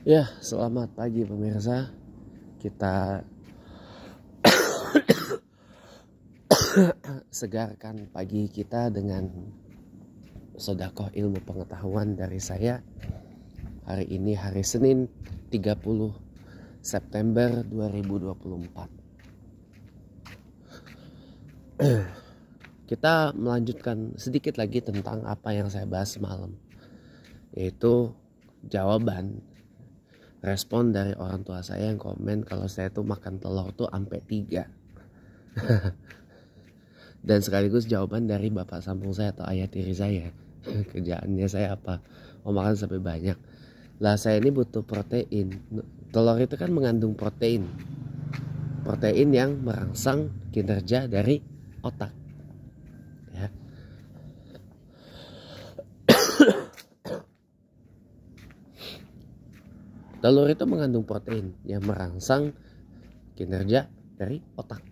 Ya, selamat pagi pemirsa. Kita segarkan pagi kita dengan sedekah ilmu pengetahuan dari saya. Hari ini hari Senin 30 September 2024. Kita melanjutkan sedikit lagi tentang apa yang saya bahas semalam, yaitu jawaban respon dari orang tua saya yang komen kalau saya tuh makan telur tuh sampai 3. Dan sekaligus jawaban dari bapak sambung saya atau ayah tiri saya. Kerjaannya saya apa? Oh, makan sampai banyak. Lah saya ini butuh protein. Telur itu kan mengandung protein. Protein yang merangsang kinerja dari otak. Ya. Telur itu mengandung protein yang merangsang kinerja dari otak.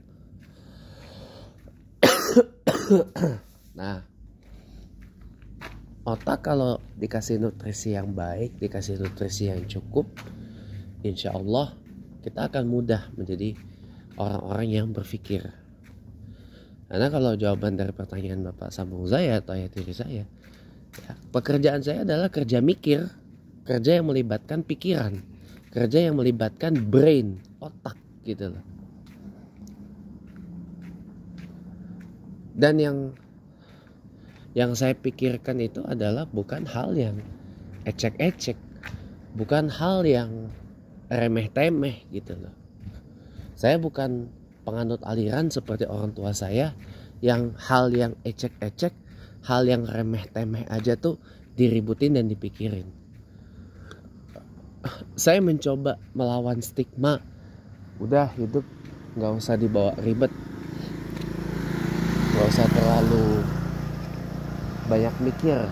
Nah, otak kalau dikasih nutrisi yang baik, dikasih nutrisi yang cukup, insya Allah kita akan mudah menjadi orang-orang yang berpikir. Karena kalau jawaban dari pertanyaan bapak sambung saya atau ayah tiri saya, ya, pekerjaan saya adalah kerja mikir, kerja yang melibatkan pikiran, kerja yang melibatkan brain, otak gitu loh. Dan yang saya pikirkan itu adalah bukan hal yang ecek-ecek, bukan hal yang remeh-temeh gitu loh. Saya bukan penganut aliran seperti orang tua saya yang hal yang ecek-ecek, hal yang remeh-temeh aja tuh diributin dan dipikirin. Saya mencoba melawan stigma, udah hidup gak usah dibawa ribet, gak usah terlalu banyak mikir,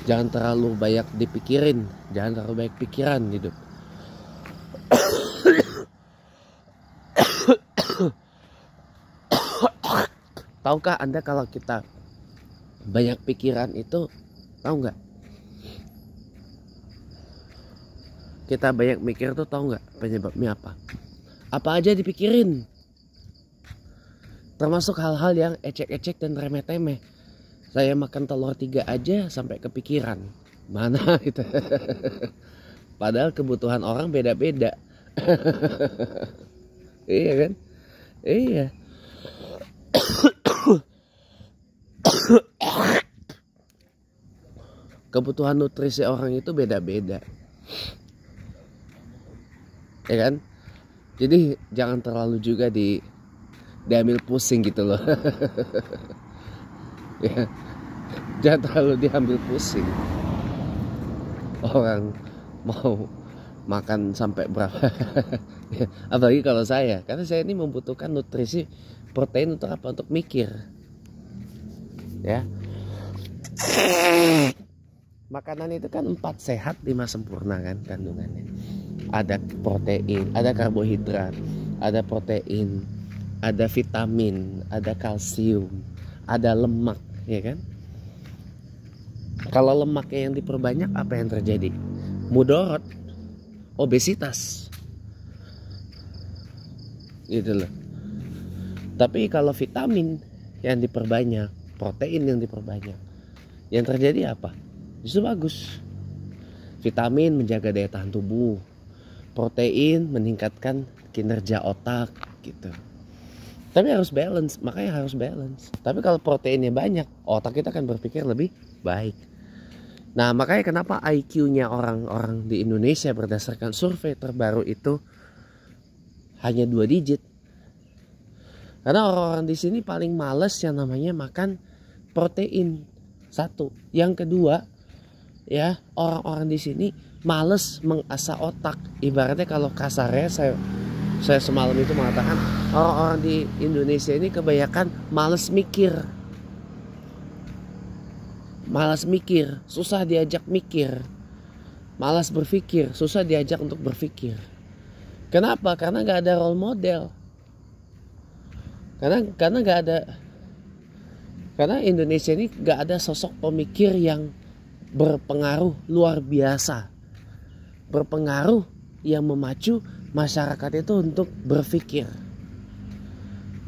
jangan terlalu banyak dipikirin, jangan terlalu banyak pikiran hidup. Tahukah Anda kalau kita banyak pikiran itu, tahu nggak? Kita banyak mikir tuh tahu nggak penyebabnya apa? Apa aja dipikirin, termasuk hal-hal yang ecek-ecek dan remeh-temeh. Saya makan telur 3 aja sampai kepikiran. Mana gitu. Padahal kebutuhan orang beda-beda. Iya kan? Iya. Kebutuhan nutrisi orang itu beda-beda. Ya kan? Jadi jangan terlalu juga diambil pusing gitu loh. Ya, jangan terlalu diambil pusing. Orang mau makan sampai berapa. Ya, apalagi kalau saya, karena saya ini membutuhkan nutrisi protein untuk apa? Untuk mikir. Ya. Makanan itu kan 4 sehat 5 sempurna kan kandungannya. Ada protein, ada karbohidrat, ada protein, ada vitamin, ada kalsium, ada lemak, ya kan? Kalau lemaknya yang diperbanyak, apa yang terjadi? Mudorot, obesitas, gitu loh. Tapi kalau vitamin yang diperbanyak, protein yang diperbanyak, yang terjadi apa? Justru bagus. Vitamin menjaga daya tahan tubuh, protein meningkatkan kinerja otak, gitu. Tapi harus balance, makanya harus balance. Tapi kalau proteinnya banyak, otak kita akan berpikir lebih baik. Nah, makanya kenapa IQ-nya orang-orang di Indonesia berdasarkan survei terbaru itu hanya 2 digit. Karena orang-orang di sini paling males yang namanya makan protein. 1. Yang kedua, ya, orang-orang di sini males mengasah otak. Ibaratnya kalau kasarnya saya semalam itu mengatakan orang-orang di Indonesia ini kebanyakan malas mikir. Malas mikir, susah diajak mikir. Malas berpikir, susah diajak untuk berpikir. Kenapa? Karena gak ada role model. Karena gak ada. Karena Indonesia ini gak ada sosok pemikir yang berpengaruh luar biasa. berpengaruh yang memacu masyarakat itu untuk berpikir.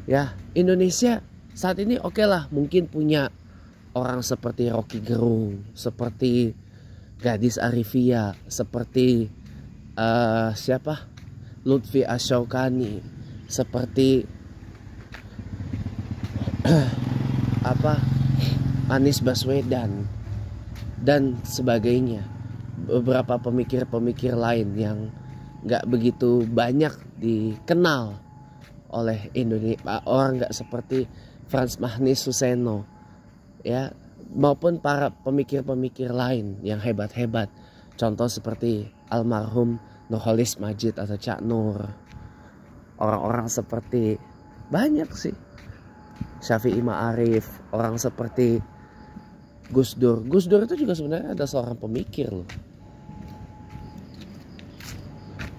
Ya, Indonesia saat ini oke lah, mungkin punya orang seperti Rocky Gerung, seperti Gadis Arifia, seperti siapa? Lutfi Asyokani, seperti Anies Baswedan dan sebagainya. Beberapa pemikir-pemikir lain yang nggak begitu banyak dikenal oleh Indonesia, orang nggak seperti Frans Mahnis Suseno, ya, maupun para pemikir-pemikir lain yang hebat-hebat. Contoh seperti almarhum Nurholis Majid atau Cak Nur. Orang-orang seperti banyak sih. Syafi'i Ma'arif, orang seperti Gus Dur. Gus Dur itu juga sebenarnya ada seorang pemikir loh.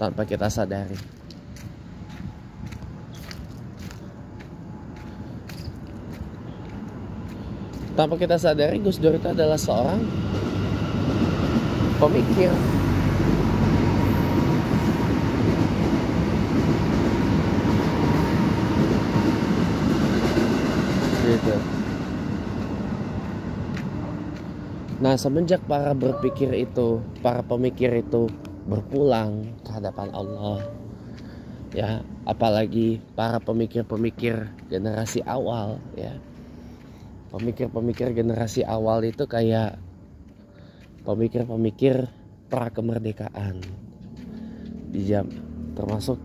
Tanpa kita sadari. Tanpa kita sadari, Gus Dur itu adalah seorang pemikir. Gitu. Nah, semenjak para pemikir itu berpulang ke hadapan Allah, ya, apalagi para pemikir-pemikir generasi awal, ya. Pemikir-pemikir generasi awal itu kayak pemikir-pemikir pra kemerdekaan. Termasuk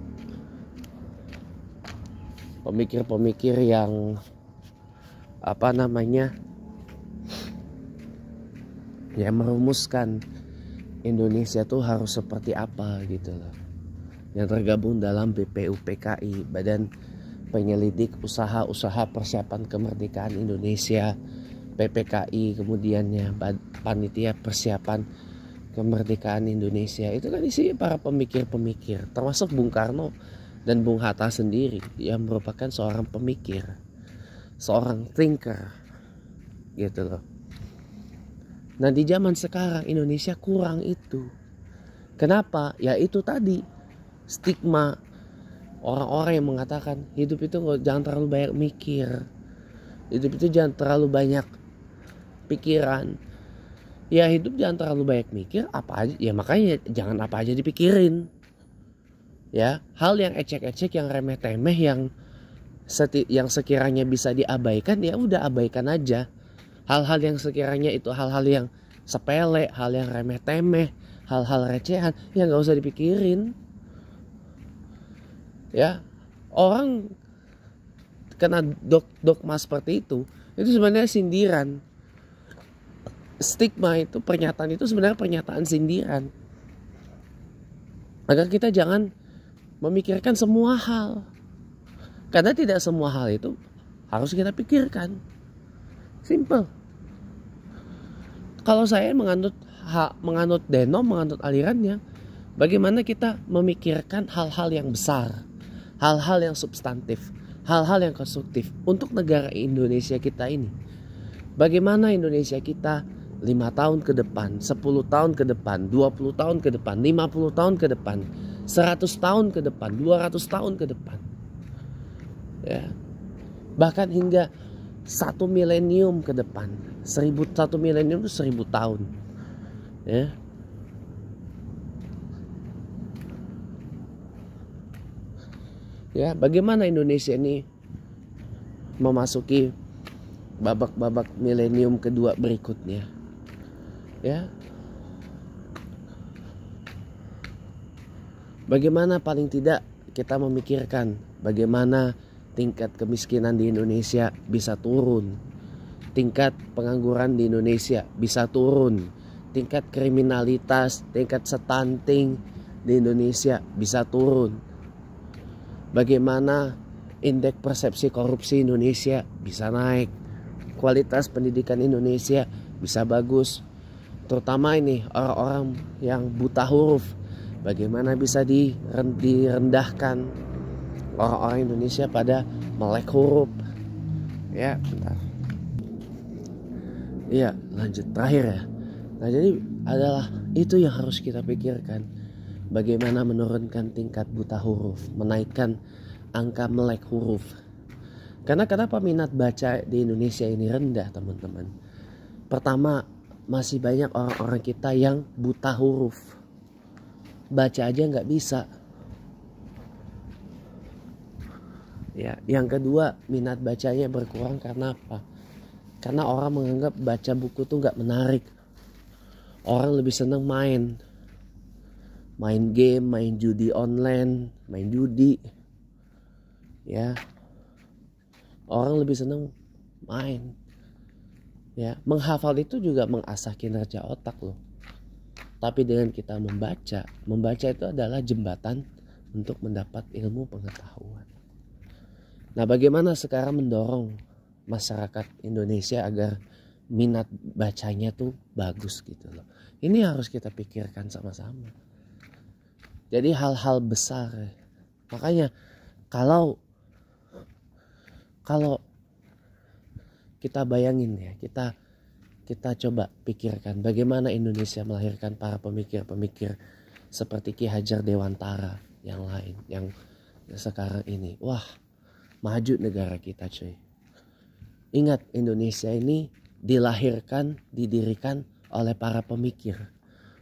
pemikir-pemikir yang ya merumuskan Indonesia tuh harus seperti apa gitu loh. Yang tergabung dalam BPUPKI, Badan Penyelidik Usaha-Usaha Persiapan Kemerdekaan Indonesia, PPKI, kemudiannya Panitia Persiapan Kemerdekaan Indonesia. Itu kan isinya para pemikir-pemikir, termasuk Bung Karno dan Bung Hatta sendiri yang merupakan seorang pemikir, seorang thinker gitu loh. Nah, di zaman sekarang Indonesia kurang itu. Kenapa? Ya itu tadi, stigma orang-orang yang mengatakan hidup itu jangan terlalu banyak mikir, hidup itu jangan terlalu banyak pikiran. Ya hidup jangan terlalu banyak mikir, apa aja ya, makanya jangan apa aja dipikirin. Ya, hal yang ecek-ecek, yang remeh-temeh, yang sekiranya bisa diabaikan, ya udah abaikan aja. Hal-hal yang sekiranya itu hal-hal yang sepele, hal yang remeh-temeh, hal-hal recehan, ya nggak usah dipikirin. Ya, orang kena dogma seperti itu sebenarnya sindiran. Stigma itu, pernyataan itu sebenarnya pernyataan sindiran. Agar kita jangan memikirkan semua hal. Karena tidak semua hal itu harus kita pikirkan. Simple. Kalau saya menganut denom, menganut alirannya, bagaimana kita memikirkan hal-hal yang besar, hal-hal yang substantif, hal-hal yang konstruktif untuk negara Indonesia kita ini. Bagaimana Indonesia kita 5 tahun ke depan, 10 tahun ke depan, 20 tahun ke depan, 50 tahun ke depan, 100 tahun ke depan, 200 tahun ke depan. Ya. Bahkan hingga 1 milenium ke depan. 1 milenium itu 1000 tahun. Ya. Ya, bagaimana Indonesia ini memasuki babak-babak milenium kedua berikutnya. Ya. Bagaimana paling tidak kita memikirkan bagaimana tingkat kemiskinan di Indonesia bisa turun, tingkat pengangguran di Indonesia bisa turun, tingkat kriminalitas, tingkat stunting di Indonesia bisa turun. Bagaimana indeks persepsi korupsi Indonesia bisa naik, kualitas pendidikan Indonesia bisa bagus, terutama ini orang-orang yang buta huruf, bagaimana bisa direndahkan orang-orang Indonesia pada melek huruf. Ya, bentar. Iya, lanjut terakhir ya. Nah, jadi adalah itu yang harus kita pikirkan. bagaimana menurunkan tingkat buta huruf, menaikkan angka melek huruf. Karena kenapa minat baca di Indonesia ini rendah, teman-teman? Pertama, masih banyak orang-orang kita yang buta huruf, baca aja nggak bisa. Ya, yang kedua, minat bacanya berkurang karena apa? Karena orang menganggap baca buku tuh nggak menarik. Orang lebih senang main game, main judi online, main judi. Ya, orang lebih senang main. Ya, menghafal itu juga mengasah kinerja otak loh. Tapi dengan kita membaca itu adalah jembatan untuk mendapat ilmu pengetahuan. Nah, bagaimana sekarang mendorong masyarakat Indonesia agar minat bacanya tuh bagus gitu loh. Ini harus kita pikirkan sama-sama. Jadi hal-hal besar. Makanya kalau kita bayangin ya, kita coba pikirkan bagaimana Indonesia melahirkan para pemikir-pemikir seperti Ki Hajar Dewantara yang lain, yang sekarang ini. Wah, maju negara kita cuy. Ingat, Indonesia ini didirikan oleh para pemikir,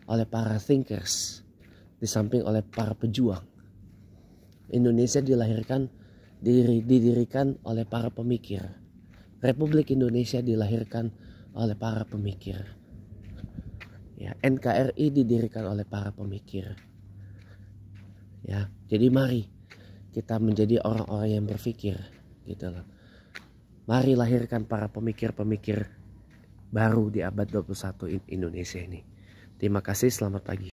oleh para thinkers, di samping oleh para pejuang. Indonesia didirikan oleh para pemikir. Republik Indonesia dilahirkan oleh para pemikir. Ya, NKRI didirikan oleh para pemikir. Ya, jadi mari kita menjadi orang-orang yang berpikir gitu loh. Mari lahirkan para pemikir-pemikir baru di abad 21 Indonesia ini. Terima kasih, selamat pagi.